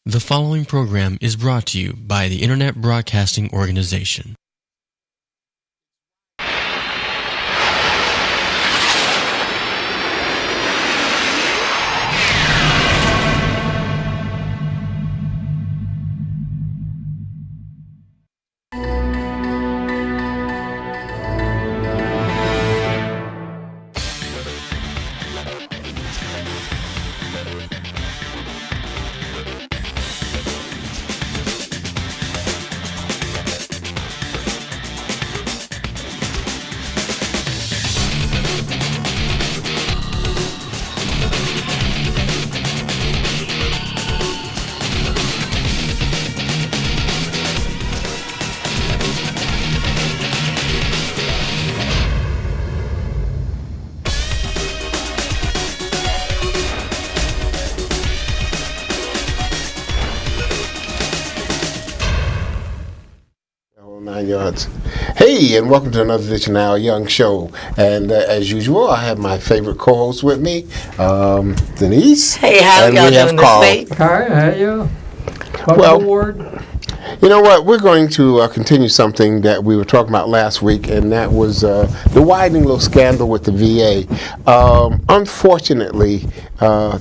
The following program is brought to you by the Internet Broadcasting Organization. Yards. Hey, and welcome to another edition of our Young Show. And as usual, I have my favorite co-host with me, Denise. Hey, how and y'all we have doing Carl. this week? Hi, how are you? Well, Ward. You know what? We're going to continue something that we were talking about last week, and that was the widening little scandal with the VA. Unfortunately,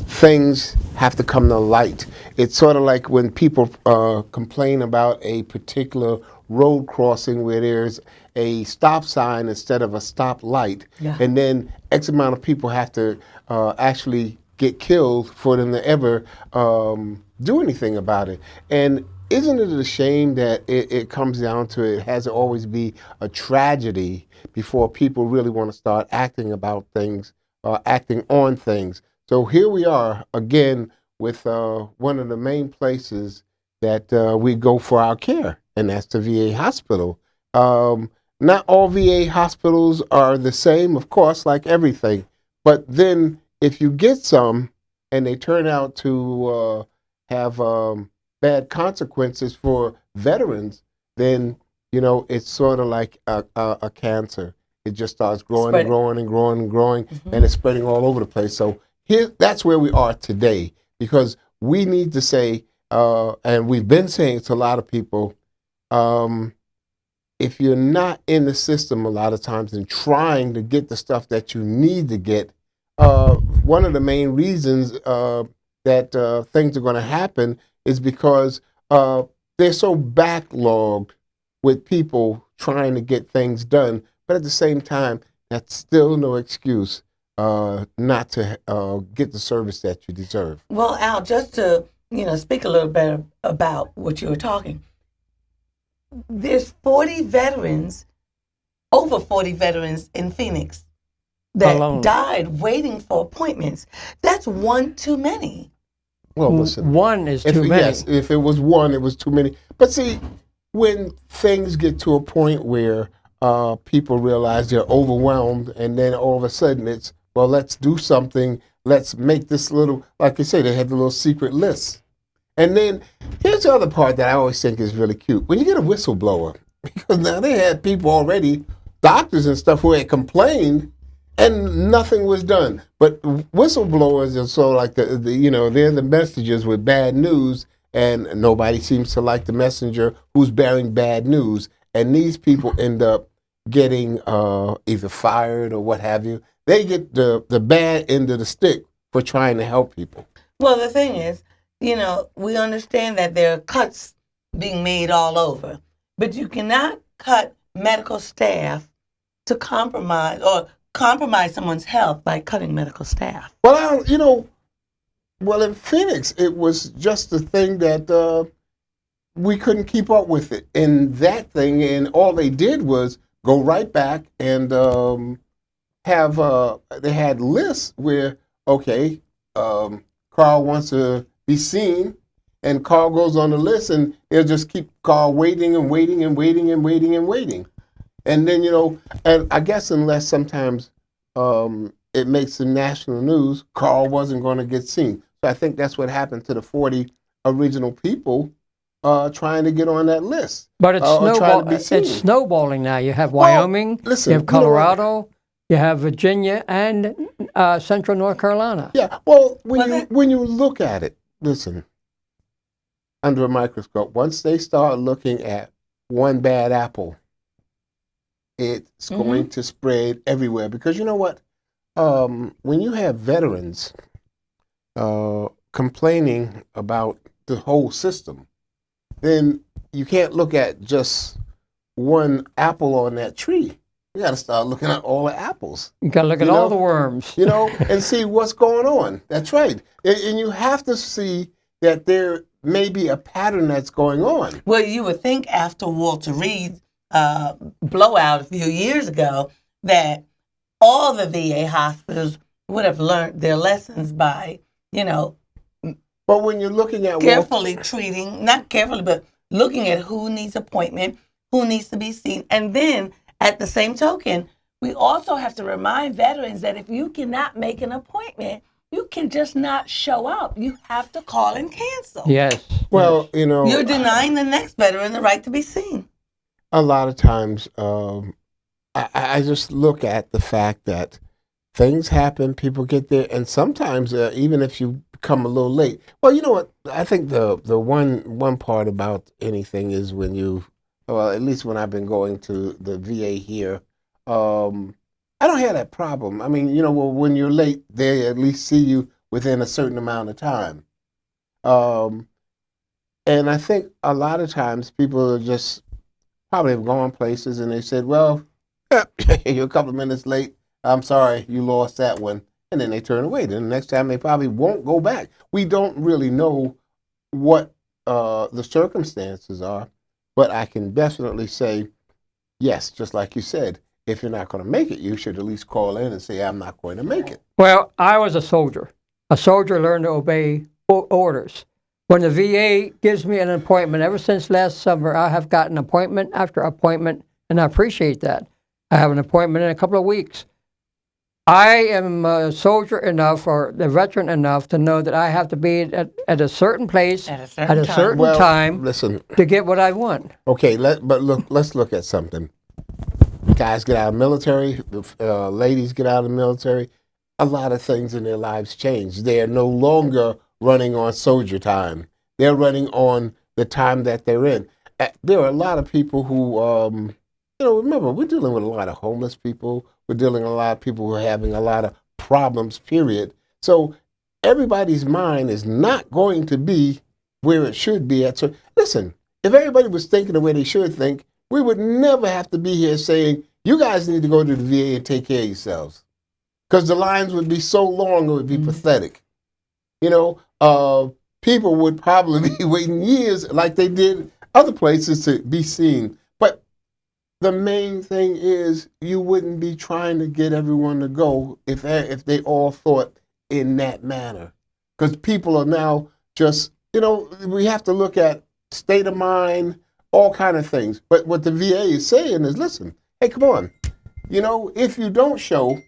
things have to come to light. It's sort of like when people complain about a particular road crossing where there's a stop sign instead of a stop light, and then X amount of people have to actually get killed for them to ever do anything about it. And isn't it a shame that it comes down to it has to always be a tragedy before people really want to start acting about things, acting on things? So here we are again with one of the main places that we go for our care, and that's the VA hospital. Not all VA hospitals are the same, of course, like everything. But then if you get some and they turn out to have bad consequences for veterans, then, you know, it's sort of like a cancer. It just starts growing and growing and growing and growing, and it's spreading all over the place. So that's where we are today, because we need to say, and we've been saying to a lot of people, if you're not in the system a lot of times and trying to get the stuff that you need to get, one of the main reasons that things are going to happen is because they're so backlogged with people trying to get things done. But at the same time, that's still no excuse not to get the service that you deserve. Well, Al, just to speak a little bit about what you were talking, there's over 40 veterans in Phoenix that died waiting for appointments. That's one too many. Well, listen. One is too many. Yes, if it was one, it was too many. But see, when things get to a point where people realize they're overwhelmed, and then all of a sudden it's, well, let's do something. Let's make this little, like you say, they had the little secret list. And then here's the other part that I always think is really cute. When you get a whistleblower, because now they had people already, doctors and stuff, who had complained, and nothing was done. But whistleblowers are sort of like they're the messengers with bad news, and nobody seems to like the messenger who's bearing bad news. And these people end up getting either fired or what have you. They get the bad end of the stick for trying to help people. Well, the thing is, we understand that there are cuts being made all over, but you cannot cut medical staff to compromise someone's health by cutting medical staff. Well, in Phoenix, it was just the thing that we couldn't keep up with it. And that thing, and all they did was go right back and they had lists where, okay, Carl wants to be seen, and Carl goes on the list, and they'll just keep Carl waiting and waiting and waiting and waiting and waiting. And then, and I guess unless sometimes it makes the national news, Carl wasn't going to get seen. So I think that's what happened to the 40 original people trying to get on that list. But it's snowballing now. You have Wyoming, you have Colorado, you have Virginia, and Central North Carolina. Yeah, well, when you look at it, listen, under a microscope. Once they start looking at one bad apple, it's going to spread everywhere. Because you know what? When you have veterans complaining about the whole system, then you can't look at just one apple on that tree. You got to start looking at all the apples. You got to look at all the worms. And see what's going on. That's right. And you have to see that there may be a pattern that's going on. Well, you would think after Walter Reed's blowout a few years ago that all the VA hospitals would have learned their lessons by, but when you're looking at carefully treating, not carefully, but looking at who needs appointment, who needs to be seen. And then at the same token, we also have to remind veterans that if you cannot make an appointment, you can just not show up. You have to call and cancel. Yes. Well, you're denying the next veteran the right to be seen. A lot of times, I just look at the fact that things happen, people get there, and sometimes even if you come a little late. Well, you know what? I think the one part about anything is when at least when I've been going to the VA here, I don't have that problem. I mean, when you're late, they at least see you within a certain amount of time. And I think a lot of times people are just probably have gone places and they said, well, you're a couple of minutes late. I'm sorry, you lost that one. And then they turn away. Then the next time they probably won't go back. We don't really know what the circumstances are, but I can definitely say, yes, just like you said, if you're not going to make it, you should at least call in and say, I'm not going to make it. Well, I was a soldier. A soldier learned to obey orders. When the VA gives me an appointment, ever since last summer, I have gotten appointment after appointment, and I appreciate that. I have an appointment in a couple of weeks. I am a soldier enough or a veteran enough to know that I have to be at a certain place at a certain time to get what I want. Okay, let's look at something. Guys get out of the military, ladies get out of the military. A lot of things in their lives change. They are no longer running on soldier time. They're running on the time that they're in. There are a lot of people who, remember, we're dealing with a lot of homeless people. We're dealing with a lot of people who are having a lot of problems, period. So everybody's mind is not going to be where it should be at. So listen, if everybody was thinking the way they should think, we would never have to be here saying, you guys need to go to the VA and take care of yourselves. Because the lines would be so long, it would be pathetic. People would probably be waiting years like they did other places to be seen. But the main thing is you wouldn't be trying to get everyone to go if they all thought in that manner. Because people are now just, we have to look at state of mind, all kind of things. But what the VA is saying is, listen, hey, come on. If you don't show,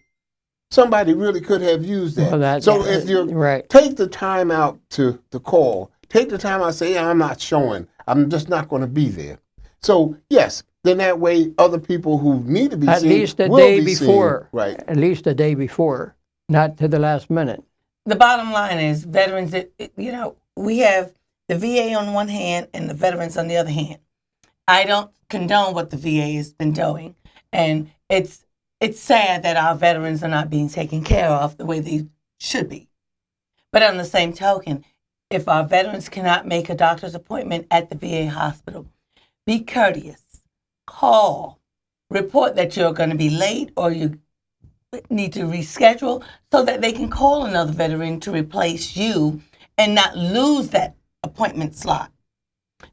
somebody really could have used that. If you take the time out to call, take the time out to say, I'm not showing. I'm just not going to be there. So, yes, then that way other people who need to be seen at least a day before. Right. At least a day before, not to the last minute. The bottom line is veterans, we have the VA on one hand and the veterans on the other hand. I don't condone what the VA has been doing. And it's sad that our veterans are not being taken care of the way they should be. But on the same token, if our veterans cannot make a doctor's appointment at the VA hospital, be courteous. Call. Report that you're going to be late or you need to reschedule so that they can call another veteran to replace you and not lose that appointment slot.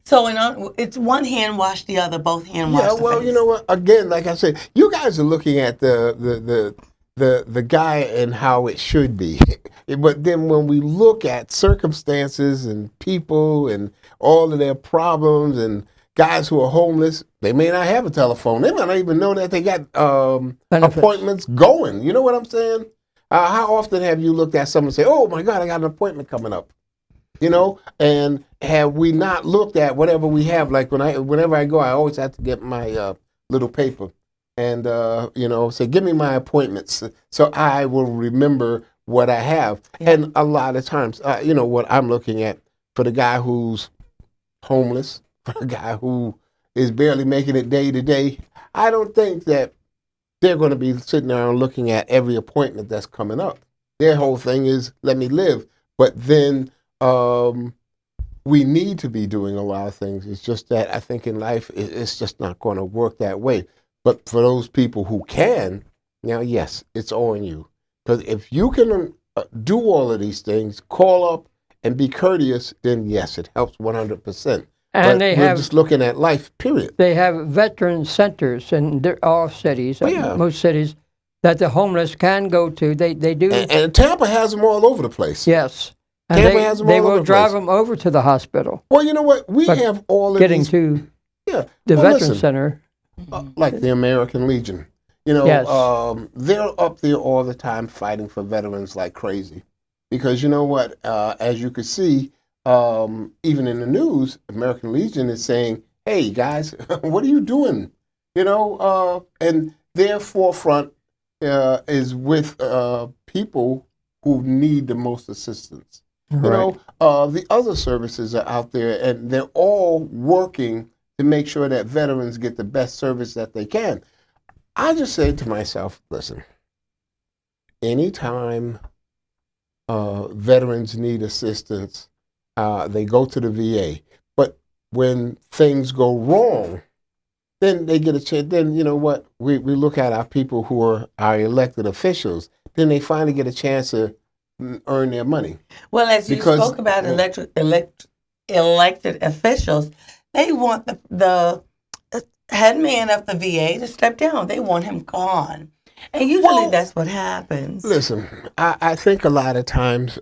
So it's one hand wash the other, both hand wash the face. Yeah, well, you know what? Again, like I said, you guys are looking at the guy and how it should be. But then when we look at circumstances and people and all of their problems and guys who are homeless, they may not have a telephone. They might not even know that they got appointments going. You know what I'm saying? How often have you looked at someone and say, oh, my God, I got an appointment coming up? And have we not looked at whatever we have? Like whenever I go, I always have to get my little paper and, say, give me my appointments so I will remember what I have. Yeah. And a lot of times, what I'm looking at for the guy who's homeless, for a guy who is barely making it day to day, I don't think that they're going to be sitting there and looking at every appointment that's coming up. Their whole thing is, let me live. But then we need to be doing a lot of things. It's just that I think in life, it's just not going to work that way. But for those people who can, now, yes, it's on you. Because if you can do all of these things, call up and be courteous, then yes, it helps 100%. And but we're just looking at life, period. They have veteran centers in all cities, most cities, that the homeless can go to. They do. And Tampa has them all over the place. Yes. And Tampa has them they all over will the drive place. them over to the hospital. Well, you know what? We have all of getting these. to Yeah. the Well, veteran listen, center. like the American Legion. You know, Yes. they're up there all the time fighting for veterans like crazy. Because you know what? As you can see, even in the news, American Legion is saying, hey, guys, what are you doing? You know, and their forefront is with people who need the most assistance. Right. You know, the other services are out there, and they're all working to make sure that veterans get the best service that they can. I just say to myself, listen, anytime veterans need assistance, they go to the VA. But when things go wrong, then they get a chance. Then, you know what, we look at our people who are our elected officials, then they finally get a chance to earn their money. Well, as you spoke about elected officials, they want the head man of the VA to step down. They want him gone. And usually that's what happens. Listen, I think a lot of times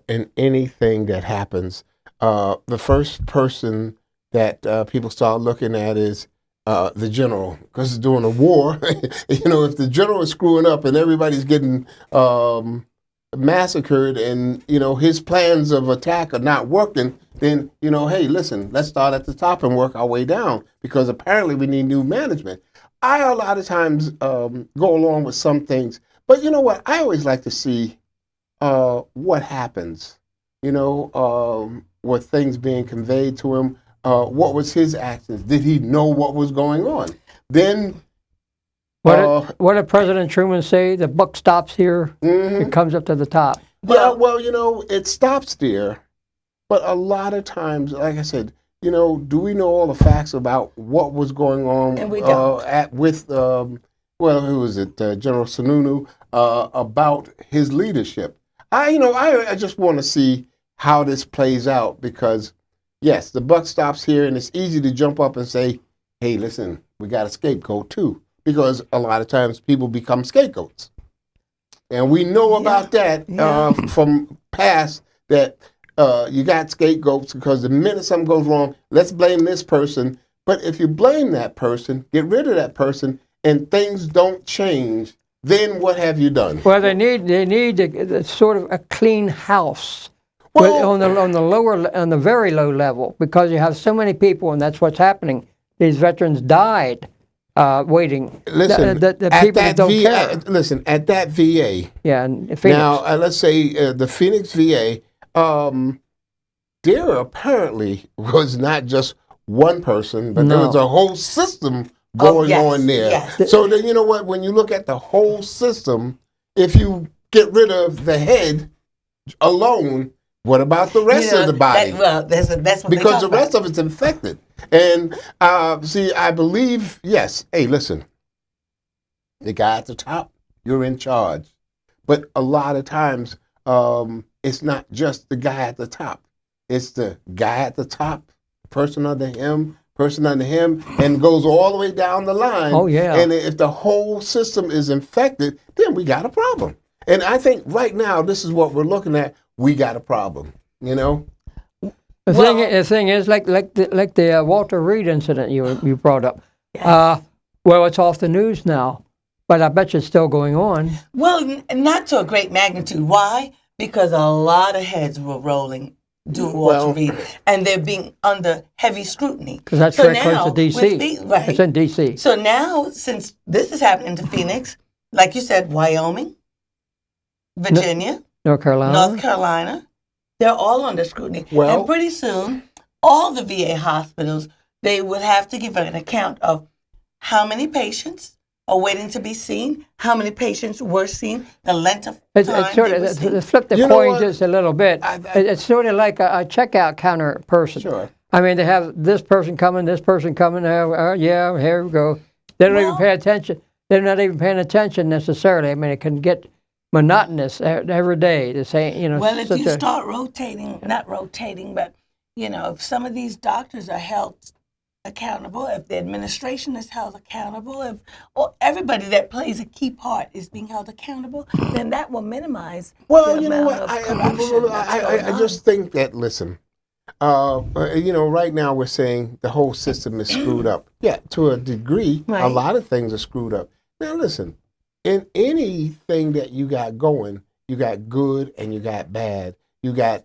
in anything that happens, the first person that people start looking at is the general, because during a war, you know, if the general is screwing up and everybody's getting massacred and, you know, his plans of attack are not working, then, you know, hey, listen, let's start at the top and work our way down, because apparently we need new management. I a lot of times go along with some things, but you know what? I always like to see what happens, you know, with things being conveyed to him. What was his actions? Did he know what was going on? Then, what did President Truman say? The buck stops here. It comes up to the top. Yeah, well, you know, it stops there, but a lot of times, like I said, you know, do we know all the facts about what was going on And we don't. with, who was it, General Sununu, about his leadership? I just want to see how this plays out, because, yes, the buck stops here, and it's easy to jump up and say, hey, listen, we got a scapegoat too, because a lot of times people become scapegoats. And we know about that from past, that you got scapegoats, because the minute something goes wrong, let's blame this person. But if you blame that person, get rid of that person, and things don't change, then what have you done? Well, they need a sort of a clean house. Well, on the very low level, because you have so many people, and that's what's happening. These veterans died waiting. Listen, the people that don't care. Listen, at that VA. Yeah, in Phoenix. Now, let's say the Phoenix VA. There apparently was not just one person, but there was a whole system going on there. Yes. So then, you know what? When you look at the whole system, if you get rid of the head alone, what about the rest of the body? That's what Because the rest of it's infected. And see, I believe, yes, hey, listen, the guy at the top, you're in charge. But a lot of times, it's not just the guy at the top. It's the guy at the top, person under him, and goes all the way down the line. Oh, yeah. And if the whole system is infected, then we got a problem. And I think right now, this is what we're looking at. We got a problem, you know? The thing is, like the Walter Reed incident you brought up. Well, it's off the news now, but I bet you it's still going on. Well, not to a great magnitude. Why? Because a lot of heads were rolling doing Walter Reed, and they're being under heavy scrutiny. Because that's very close to D.C. Right. It's in D.C. So now, since this is happening to Phoenix, like you said, Wyoming, Virginia, North Carolina. they're all under scrutiny. Well- and pretty soon, all the VA hospitals, they would have to give an account of how many patients are waiting to be seen, how many patients were seen, the length of time It's sort they were of seen. to flip the You know coin what? just a little bit. It's sort of like a checkout counter person. Sure. I mean, they have this person coming, yeah, here we go. They don't even Well- pay attention. They're not even paying attention necessarily. I mean, it can get monotonous every day. The same, you know. Well, if such you a- start not rotating, but, if some of these doctors are held accountable, if the administration is held accountable, if everybody that plays a key part is being held accountable, then that will minimize Well, the you know amount what? of corruption that's going I on. just think that, listen, right now we're saying the whole system is screwed up. Yeah, to a degree, a Right. lot of things are screwed up. Now, listen, in anything that you got going, you got good and you got bad. You got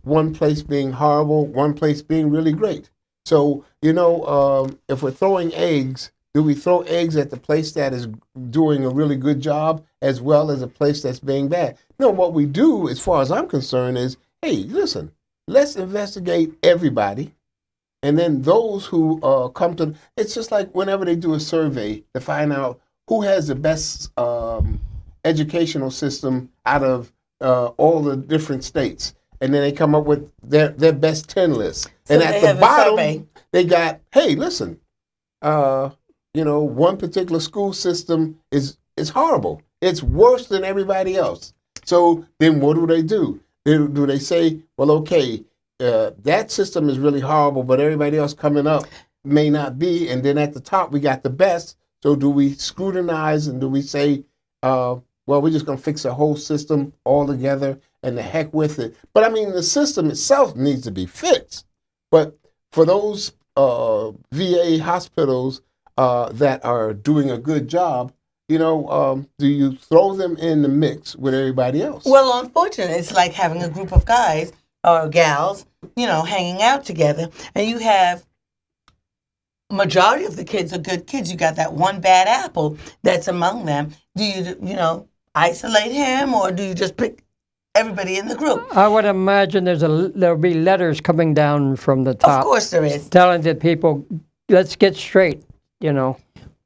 one place being horrible, one place being really great. So, if we're throwing eggs, do we throw eggs at the place that is doing a really good job as well as a place that's being bad? No, what we do, as far as I'm concerned, is, hey, listen, let's investigate everybody. And then those who come to, it's just like whenever they do a survey to find out who has the best educational system out of all the different states. And then they come up with their best 10 list. So And they at the have a bottom, survey. they got, hey, listen, one particular school system is horrible. It's worse than everybody else. So then what do? Do they say, well, okay, that system is really horrible, but everybody else coming up may not be. And then at the top, we got the best. So do we scrutinize and do we say, well, we're just going to fix the whole system altogether and the heck with it? But I mean, the system itself needs to be fixed. But for those VA hospitals that are doing a good job, do you throw them in the mix with everybody else? Well, unfortunately, it's like having a group of guys or gals, hanging out together, and you have majority of the kids are good kids. You got that one bad apple that's among them. Do you, isolate him, or do you just pick everybody in the group? I would imagine there'll be letters coming down from the top. Of course there is. Telling the people, let's get straight,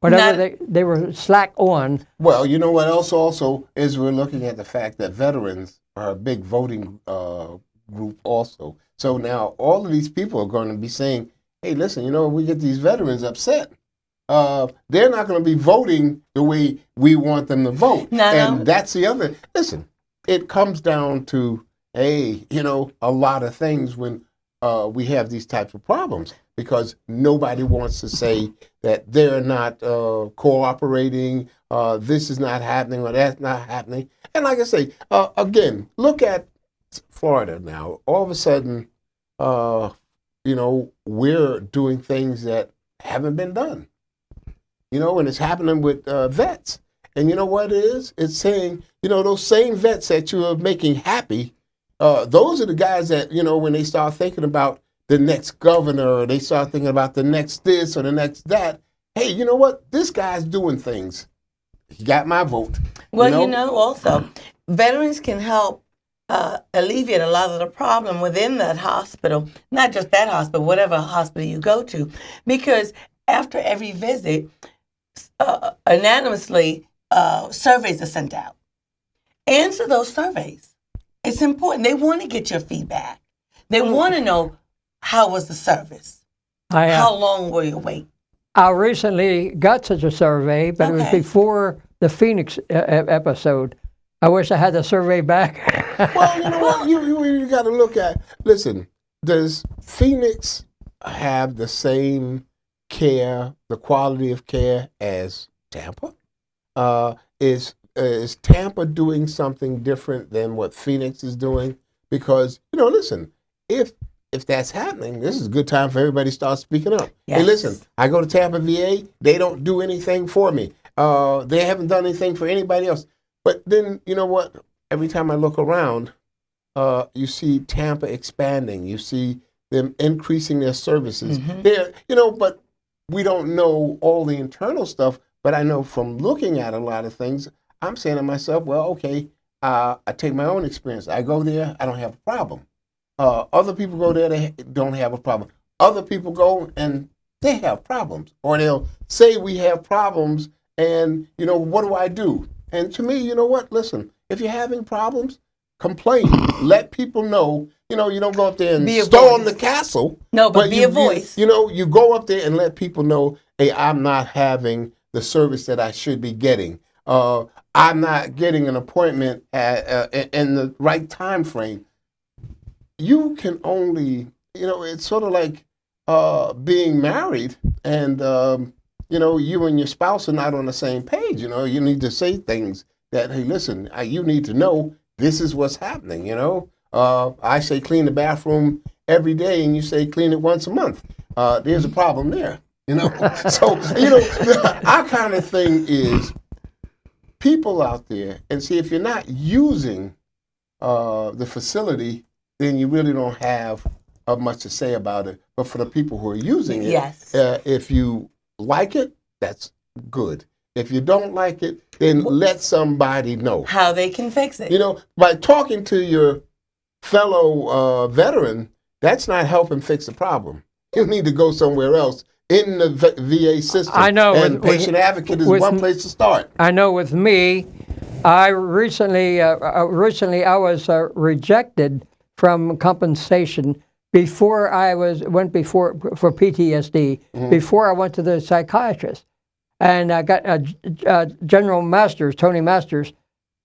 Whatever Not- they were slack on. Well, you know what else also is we're looking at the fact that veterans are a big voting group also. So now all of these people are going to be saying, hey, listen, we get these veterans upset. They're not going to be voting the way we want them to vote. No. That's the other. Listen, it comes down to, a lot of things when we have these types of problems because nobody wants to say that they're not cooperating, this is not happening or that's not happening. And like I say, again, look at Florida now. All of a sudden, we're doing things that haven't been done. And it's happening with vets. And you know what it is? It's saying, those same vets that you are making happy, those are the guys that, when they start thinking about the next governor, or they start thinking about the next this or the next that, hey, you know what? This guy's doing things. He got my vote. Well, also, veterans can help alleviate a lot of the problem within that hospital, not just that hospital, whatever hospital you go to, because after every visit, anonymously, surveys are sent out. Answer those surveys. It's important. They want to get your feedback. They want to know, how was the service? How long were you wait? I recently got such a survey, but it was Okay. before the Phoenix episode. I wish I had the survey back. Well, you know what? You got to look at. Listen, does Phoenix have the same care, the quality of care as Tampa? Is Tampa doing something different than what Phoenix is doing? Because listen, if that's happening, this is a good time for everybody to start speaking up. Yes. Hey, listen, I go to Tampa VA, they don't do anything for me. They haven't done anything for anybody else. But then, you know what? Every time I look around, you see Tampa expanding. You see them increasing their services. They're, but we don't know all the internal stuff. But I know from looking at a lot of things, I'm saying to myself, well, okay, I take my own experience. I go there, I don't have a problem. Other people go there, they don't have a problem. Other people go and they have problems. Or they'll say we have problems and, what do I do? And to me, you know what? Listen, if you're having problems, complain. Let people know. You don't go up there and storm the castle. No, but be a voice. You go up there and let people know, hey, I'm not having the service that I should be getting. I'm not getting an appointment in the right time frame. You can only, it's sort of like being married and, you and your spouse are not on the same page. You need to say things that, hey, listen, you need to know this is what's happening, I say clean the bathroom every day and you say clean it once a month. There's a problem there, So, our kind of thing is people out there, and see, if you're not using the facility, then you really don't have much to say about it. But for the people who are using it, yes. If you like it, that's good. If you don't like it, then let somebody know how they can fix it. By talking to your fellow veteran, that's not helping fix the problem. You need to go somewhere else in the VA system. I know. And patient advocate is one place to start. I know with me, I recently I was rejected from compensation before I went for PTSD, before I went to the psychiatrist. And I got General Masters, Tony Masters.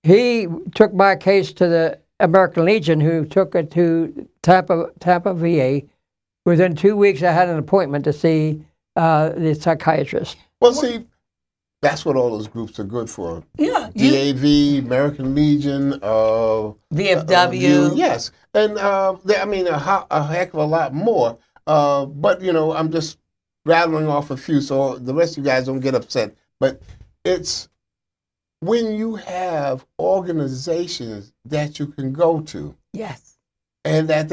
He took my case to the American Legion, who took it to Tampa VA. Within 2 weeks, I had an appointment to see the psychiatrist. Well, see, that's what all those groups are good for. Yeah. DAV, American Legion, VFW. Yes. And, a heck of a lot more. But, I'm just rattling off a few so the rest of you guys don't get upset. But it's when you have organizations that you can go to. Yes. And that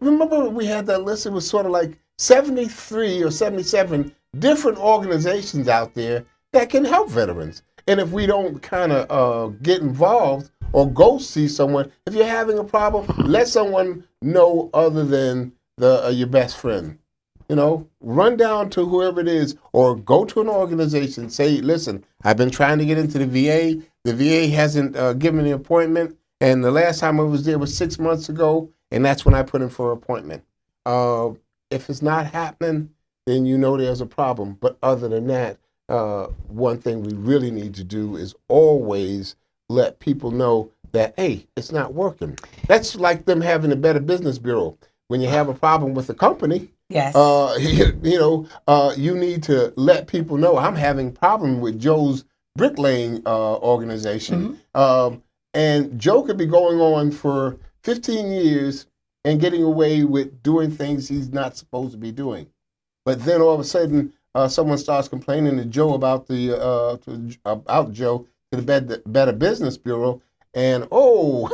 remember we had that list, it was sort of like 73 or 77 different organizations out there that can help veterans. And if we don't kind of get involved or go see someone, if you're having a problem, let someone know other than your best friend. Run down to whoever it is or go to an organization, say, listen, I've been trying to get into the VA. The VA hasn't given me an appointment. And the last time I was there was 6 months ago, and that's when I put in for an appointment. If it's not happening, then there's a problem. But other than that, one thing we really need to do is always let people know that, hey, it's not working. That's like them having a Better Business Bureau. When you have a problem with a company, yes. You need to let people know I'm having a problem with Joe's bricklaying organization. And Joe could be going on for 15 years and getting away with doing things he's not supposed to be doing. But then all of a sudden, someone starts complaining to Joe about Joe to the Better Business Bureau, and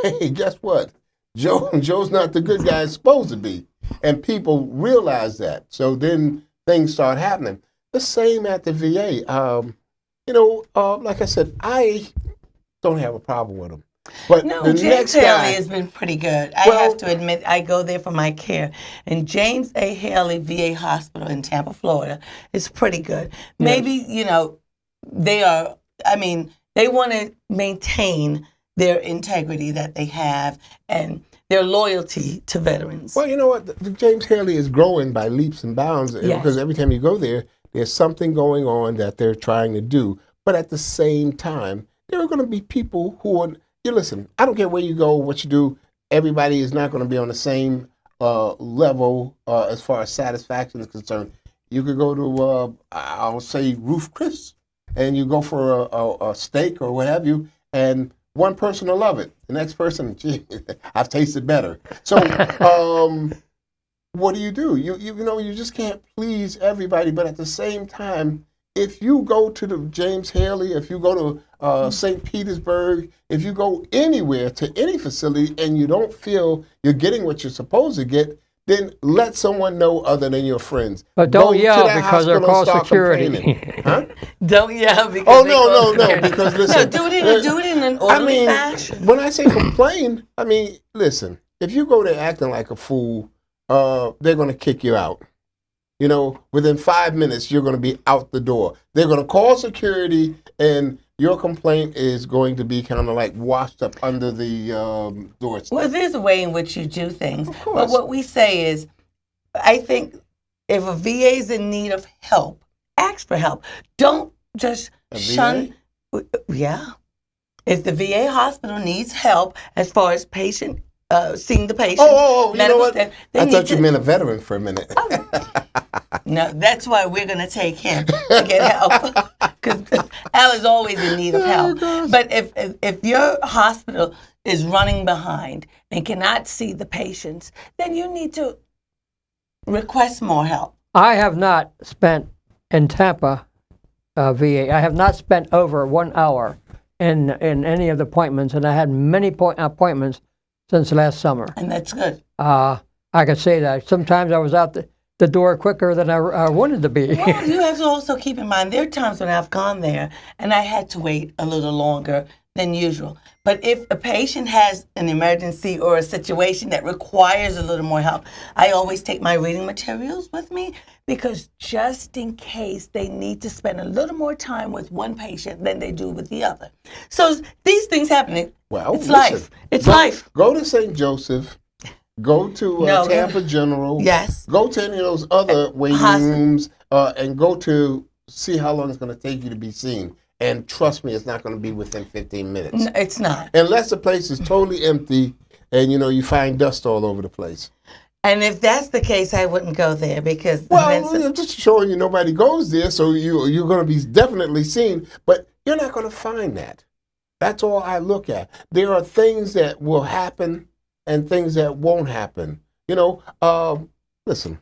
hey, guess what? Joe's not the good guy he's supposed to be, and people realize that. So then things start happening. The same at the VA. Like I said, I don't have a problem with them. But no, the James next Haley guy has been pretty good. I have to admit, I go there for my care. And James A. Haley VA Hospital in Tampa, Florida is pretty good. Maybe, they want to maintain their integrity that they have and their loyalty to veterans. Well, you know what? The James Haley is growing by leaps and bounds because every time you go there, there's something going on that they're trying to do. But at the same time, there are going to be people who are... Listen, I don't care where you go, what you do. Everybody is not going to be on the same level as far as satisfaction is concerned. You could go to, I'll say, Ruth Chris, and you go for a steak or what have you, and one person will love it. The next person, gee, I've tasted better. So what do? You just can't please everybody. But at the same time, if you go to the James Haley, if you go to St. Petersburg, if you go anywhere to any facility and you don't feel you're getting what you're supposed to get, then let someone know other than your friends. But don't yell because they're called security. Huh? Don't yell because no, because listen. No, do it in an orderly fashion. When I say complain, listen, if you go there acting like a fool, they're going to kick you out. You know, within 5 minutes, you're going to be out the door. They're going to call security, and your complaint is going to be kind of like washed up under the doorstep. Well, there's a way in which you do things. Of course. But what we say is, I think if a VA is in need of help, ask for help. Don't just shun. Yeah. If the VA hospital needs help as far as patient, seeing the patient. Oh, you know what? Staff, I thought you meant a veteran for a minute. No, that's why we're going to take him to get help. Because Al is always in need of help. But if your hospital is running behind and cannot see the patients, then you need to request more help. I have not spent in Tampa VA. I have not spent over 1 hour in any of the appointments, and I had many appointments since last summer. And that's good. I could say that. Sometimes I was out the door quicker than I wanted to be. Well, you have to also keep in mind, there are times when I've gone there and I had to wait a little longer than usual. But if a patient has an emergency or a situation that requires a little more help, I always take my reading materials with me, because just in case they need to spend a little more time with one patient than they do with the other. So these things happen. Well, it's listen, life. It's life. Go to St. Joseph. Go to Tampa General. Yes. Go to any of those other waiting rooms and go to see how long it's going to take you to be seen. And trust me, it's not going to be within 15 minutes. No, it's not. Unless the place is totally empty and, you find dust all over the place. And if that's the case, I wouldn't go there because... Well, I'm just showing you nobody goes there, so you're going to be definitely seen. But you're not going to find that. That's all I look at. There are things that will happen and things that won't happen. Listen,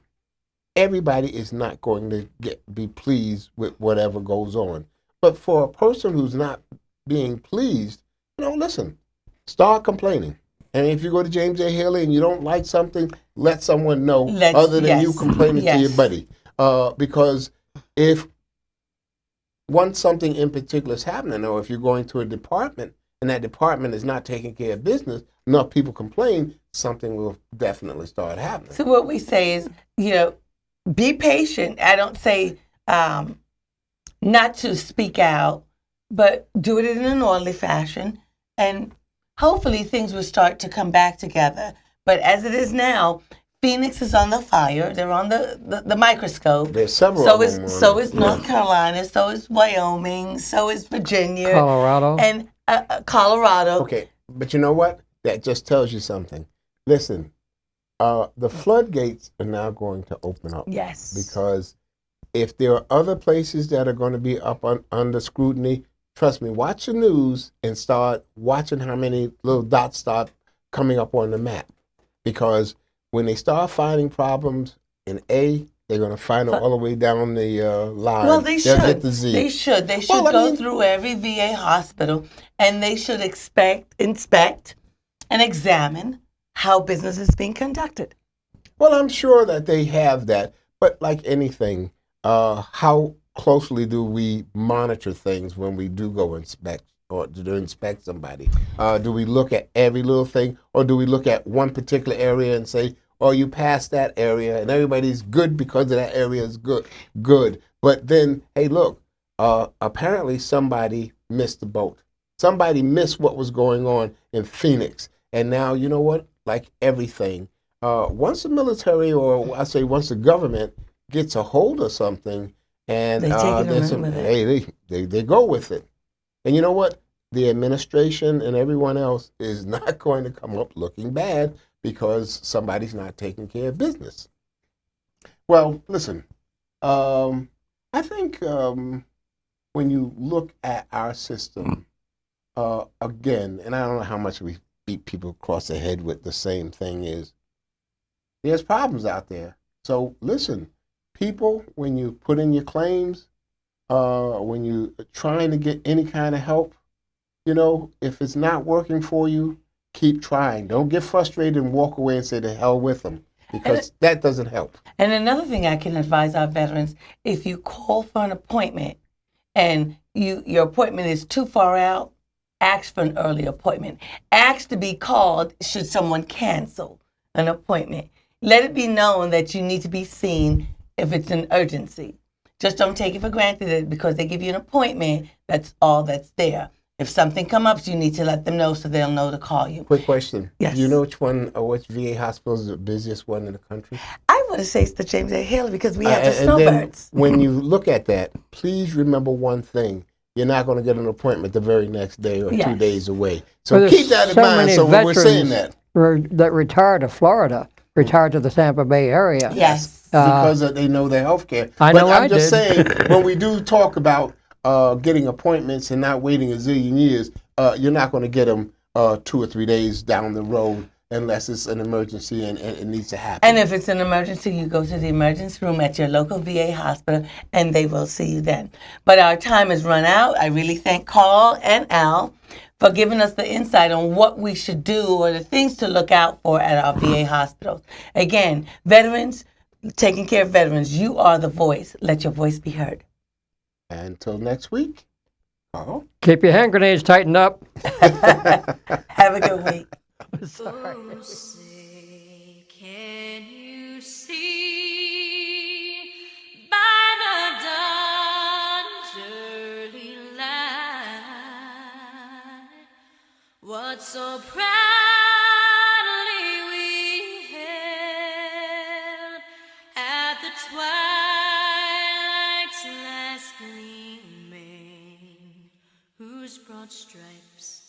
everybody is not going to be pleased with whatever goes on. But for a person who's not being pleased, listen, start complaining. And if you go to James A. Haley and you don't like something, let someone know other than you complaining to your buddy. Because if once something in particular is happening, or if you're going to a department and that department is not taking care of business, enough people complain, something will definitely start happening. So what we say is, be patient. I don't say not to speak out, but do it in an orderly fashion. And hopefully things will start to come back together. But as it is now, Phoenix is on the fire. They're on the microscope. There's several So is North Carolina. So is Wyoming. So is Virginia. Colorado. And Colorado. Okay, but you know what? That just tells you something. Listen, the floodgates are now going to open up. Yes. Because if there are other places that are going to be up under scrutiny, trust me, watch the news and start watching how many little dots start coming up on the map. Because when they start finding problems in A, they're going to find it all the way down the line. Well, they should. Get the Z. They should. They should go through every VA hospital, and they should inspect, and examine how business is being conducted. Well, I'm sure that they have that. But like anything, how closely do we monitor things when we do go inspect or to inspect somebody? Do we look at every little thing, or do we look at one particular area and say, "Oh, you passed that area, and everybody's good because of that area is good"? But then, hey, look, apparently somebody missed the boat. Somebody missed what was going on in Phoenix, and now you know what? Like everything, once the military, or I say once the government gets a hold of something, and they go with it. And you know what? The administration and everyone else is not going to come up looking bad because somebody's not taking care of business. Well, listen, I think when you look at our system, again, and I don't know how much we beat people across the head with the same thing, is there's problems out there. So listen, people, when you put in your claims, when you're trying to get any kind of help, if it's not working for you, keep trying. Don't get frustrated and walk away and say to hell with them, because that doesn't help. And another thing I can advise our veterans, if you call for an appointment and your appointment is too far out, ask for an early appointment. Ask to be called should someone cancel an appointment. Let it be known that you need to be seen if it's an urgency. Just don't take it for granted that because they give you an appointment, that's all that's there. If something comes up, you need to let them know so they'll know to call you. Quick question. Yes. Do you know which VA hospital is the busiest one in the country? I want to say it's the James A. Haley because we have the And then snowbirds. when you look at that, please remember one thing. You're not going to get an appointment the very next day or 2 Yes. days away. Well, So there's keep that in so mind. many So when we're saying veterans that. that retired to Florida, retired to the Tampa Bay area. Yes. Because they know their health care. I But know I'm I just did. saying, when we do talk about getting appointments and not waiting a zillion years, you're not going to get them 2 or 3 days down the road unless it's an emergency and it needs to happen. And if it's an emergency, you go to the emergency room at your local VA hospital and they will see you then. But our time has run out. I really thank Carl and Al for giving us the insight on what we should do or the things to look out for at our VA hospitals. Again, veterans, taking care of veterans, you are the voice. Let your voice be heard. Until next week. Carl? Keep your hand grenades tightened up. Have a good week. Oh, say, can you see by the dawn's early light what so proudly we held at the twilight's last gleaming, whose broad stripes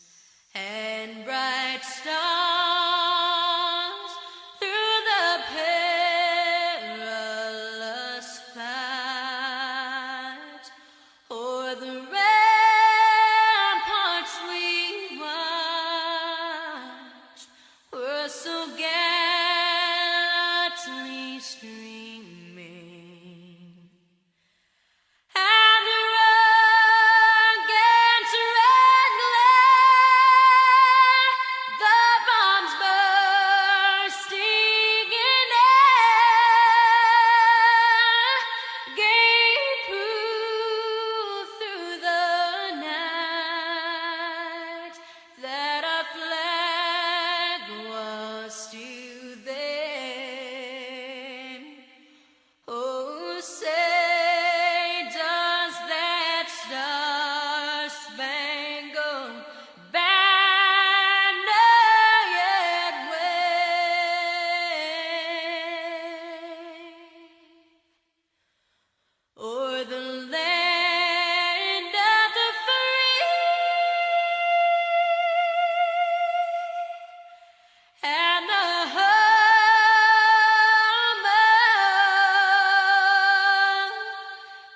and bright stars through the perilous fight o'er the ramparts we watched were so gallantly streaming. And the rocket's red glare, the bombs bursting in air, gave proof through the night that our flag was still there. Oh, say, does that star-spangled banner yet wave o'er the land of the free and the home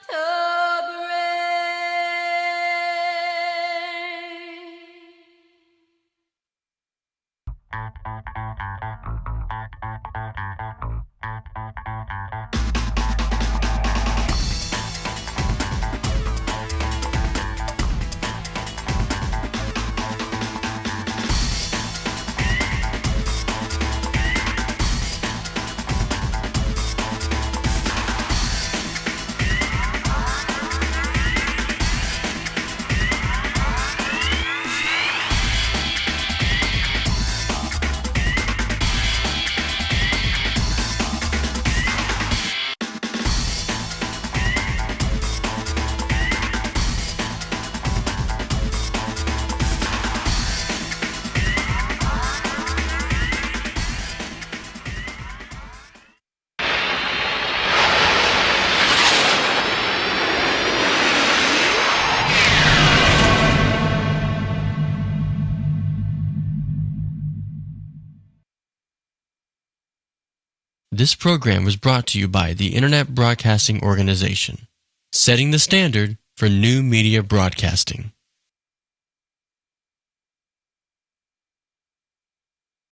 of the This program was brought to you by the Internet Broadcasting Organization, setting the standard for new media broadcasting.